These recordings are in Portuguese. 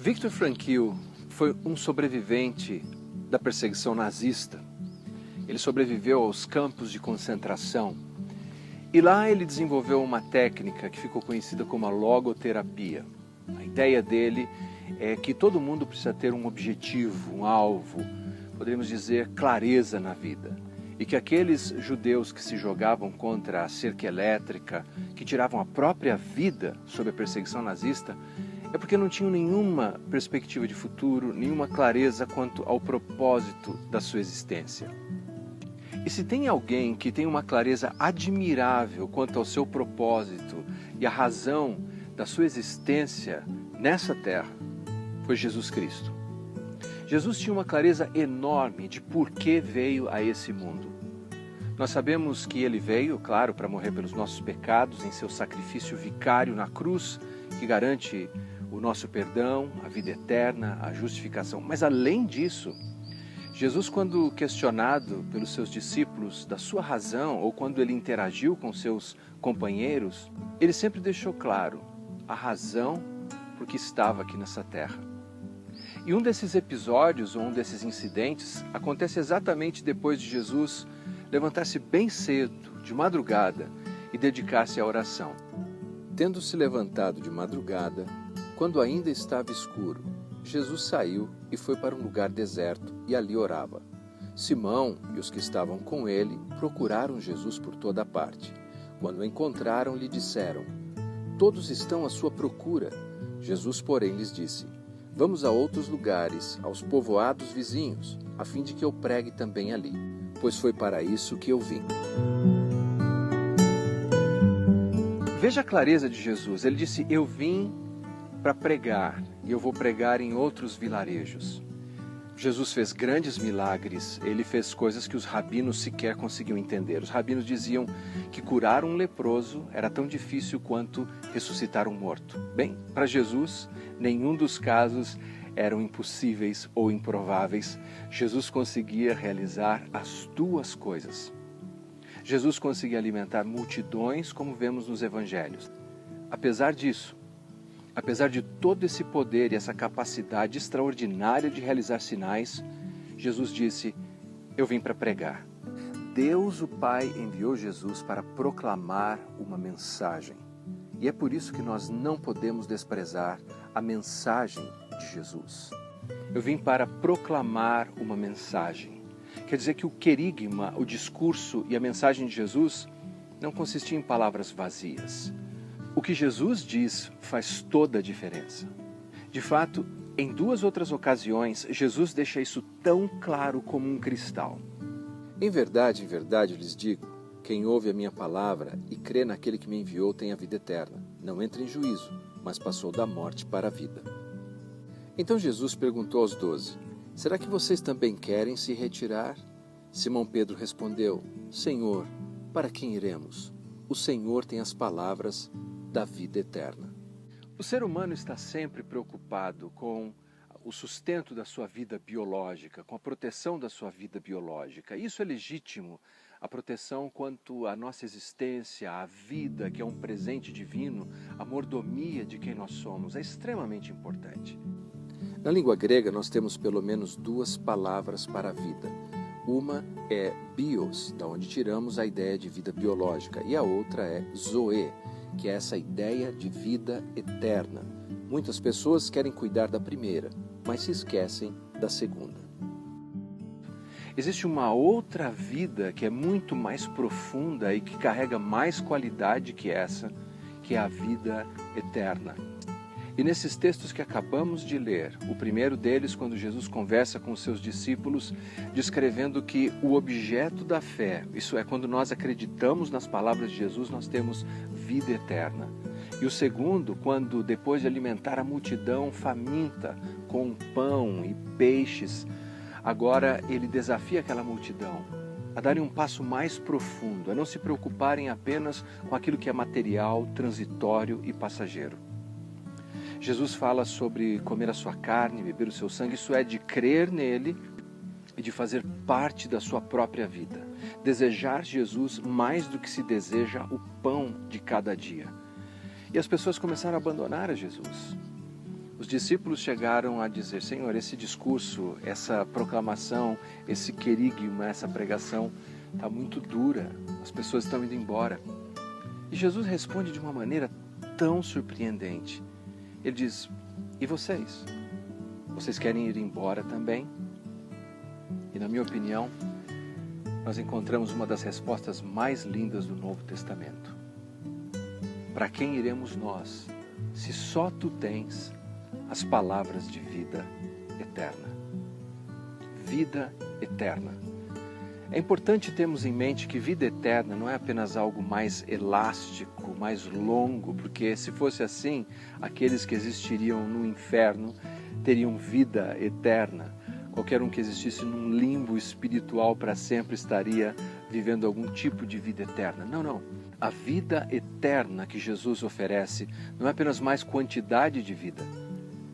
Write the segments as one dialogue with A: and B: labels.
A: Viktor Frankl foi um sobrevivente da perseguição nazista. Ele sobreviveu aos campos de concentração e lá ele desenvolveu uma técnica que ficou conhecida como a logoterapia. A ideia dele é que todo mundo precisa ter um objetivo, um alvo, poderíamos dizer clareza na vida. E que aqueles judeus que se jogavam contra a cerca elétrica, que tiravam a própria vida sob a perseguição nazista, é porque não tinham nenhuma perspectiva de futuro, nenhuma clareza quanto ao propósito da sua existência. E se tem alguém que tem uma clareza admirável quanto ao seu propósito e a razão da sua existência nessa terra, foi Jesus Cristo. Jesus tinha uma clareza enorme de por que veio a esse mundo. Nós sabemos que ele veio, claro, para morrer pelos nossos pecados em seu sacrifício vicário na cruz, que garante o nosso perdão, a vida eterna, a justificação. Mas além disso, Jesus, quando questionado pelos seus discípulos da sua razão, ou quando ele interagiu com seus companheiros, ele sempre deixou claro a razão por que estava aqui nessa terra. E um desses episódios, ou um desses incidentes, acontece exatamente depois de Jesus levantar-se bem cedo, de madrugada, e dedicar-se à oração. Tendo se levantado de madrugada, quando ainda estava escuro, Jesus saiu e foi para um lugar deserto e ali orava. Simão e os que estavam com ele procuraram Jesus por toda parte. Quando o encontraram, lhe disseram: "Todos estão à sua procura." Jesus, porém, lhes disse: "Vamos a outros lugares, aos povoados vizinhos, a fim de que eu pregue também ali, pois foi para isso que eu vim." Veja a clareza de Jesus. Ele disse: "Eu vim para pregar e eu vou pregar em outros vilarejos." Jesus fez grandes milagres, ele fez coisas que os rabinos sequer conseguiam entender. Os rabinos diziam que curar um leproso era tão difícil quanto ressuscitar um morto. Bem, para Jesus, nenhum dos casos eram impossíveis ou improváveis. Jesus conseguia realizar as duas coisas. Jesus conseguia alimentar multidões, como vemos nos evangelhos. Apesar disso, apesar de todo esse poder e essa capacidade extraordinária de realizar sinais, Jesus disse: "Eu vim para pregar." Deus, o Pai, enviou Jesus para proclamar uma mensagem. E é por isso que nós não podemos desprezar a mensagem de Jesus. Eu vim para proclamar uma mensagem. Quer dizer que o querigma, o discurso e a mensagem de Jesus não consistia em palavras vazias. O que Jesus diz faz toda a diferença. De fato, em duas outras ocasiões, Jesus deixa isso tão claro como um cristal. Em verdade, lhes digo, quem ouve a minha palavra e crê naquele que me enviou tem a vida eterna. Não entra em juízo, mas passou da morte para a vida. Então Jesus perguntou aos 12, "Será que vocês também querem se retirar?" Simão Pedro respondeu, "Senhor, para quem iremos? O Senhor tem as palavras da vida eterna." O ser humano está sempre preocupado com o sustento da sua vida biológica, com a proteção da sua vida biológica. Isso é legítimo, a proteção quanto à nossa existência, à vida, que é um presente divino, a mordomia de quem nós somos, é extremamente importante. Na língua grega nós temos pelo menos duas palavras para a vida. Uma é bios, da onde tiramos a ideia de vida biológica, e a outra é zoe, que é essa ideia de vida eterna. Muitas pessoas querem cuidar da primeira, mas se esquecem da segunda. Existe uma outra vida que é muito mais profunda e que carrega mais qualidade que essa, que é a vida eterna. E nesses textos que acabamos de ler, o primeiro deles, quando Jesus conversa com os seus discípulos, descrevendo que o objeto da fé, isso é, quando nós acreditamos nas palavras de Jesus, nós temos vida eterna. E o segundo, quando depois de alimentar a multidão faminta com pão e peixes, agora ele desafia aquela multidão a darem um passo mais profundo, a não se preocuparem apenas com aquilo que é material, transitório e passageiro. Jesus fala sobre comer a sua carne, beber o seu sangue, isso é, de crer nele e de fazer parte da sua própria vida. Desejar Jesus mais do que se deseja o pão de cada dia. E as pessoas começaram a abandonar a Jesus. Os discípulos chegaram a dizer: Senhor, esse discurso, essa proclamação, esse querigma, essa pregação está muito dura, as pessoas estão indo embora. E Jesus responde de uma maneira tão surpreendente. Ele diz: e vocês? Vocês querem ir embora também? E na minha opinião, nós encontramos uma das respostas mais lindas do Novo Testamento. Para quem iremos nós, se só tu tens as palavras de vida eterna? Vida eterna. É importante termos em mente que vida eterna não é apenas algo mais elástico, mais longo, porque se fosse assim, aqueles que existiriam no inferno teriam vida eterna. Qualquer um que existisse num limbo espiritual para sempre estaria vivendo algum tipo de vida eterna. Não, não. A vida eterna que Jesus oferece não é apenas mais quantidade de vida,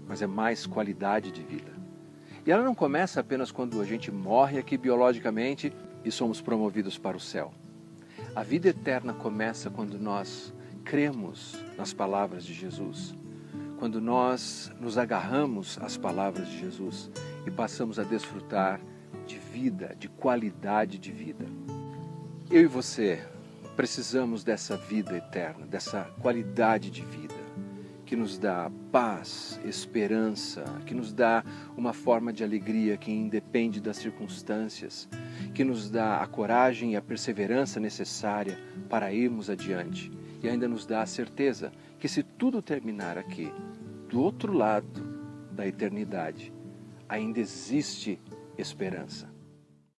A: mas é mais qualidade de vida. E ela não começa apenas quando a gente morre aqui biologicamente e somos promovidos para o céu. A vida eterna começa quando nós cremos nas palavras de Jesus, quando nós nos agarramos às palavras de Jesus e passamos a desfrutar de vida, de qualidade de vida. Eu e você precisamos dessa vida eterna, dessa qualidade de vida, que nos dá paz, esperança, que nos dá uma forma de alegria que independe das circunstâncias, que nos dá a coragem e a perseverança necessária para irmos adiante e ainda nos dá a certeza que se tudo terminar aqui, do outro lado da eternidade, ainda existe esperança.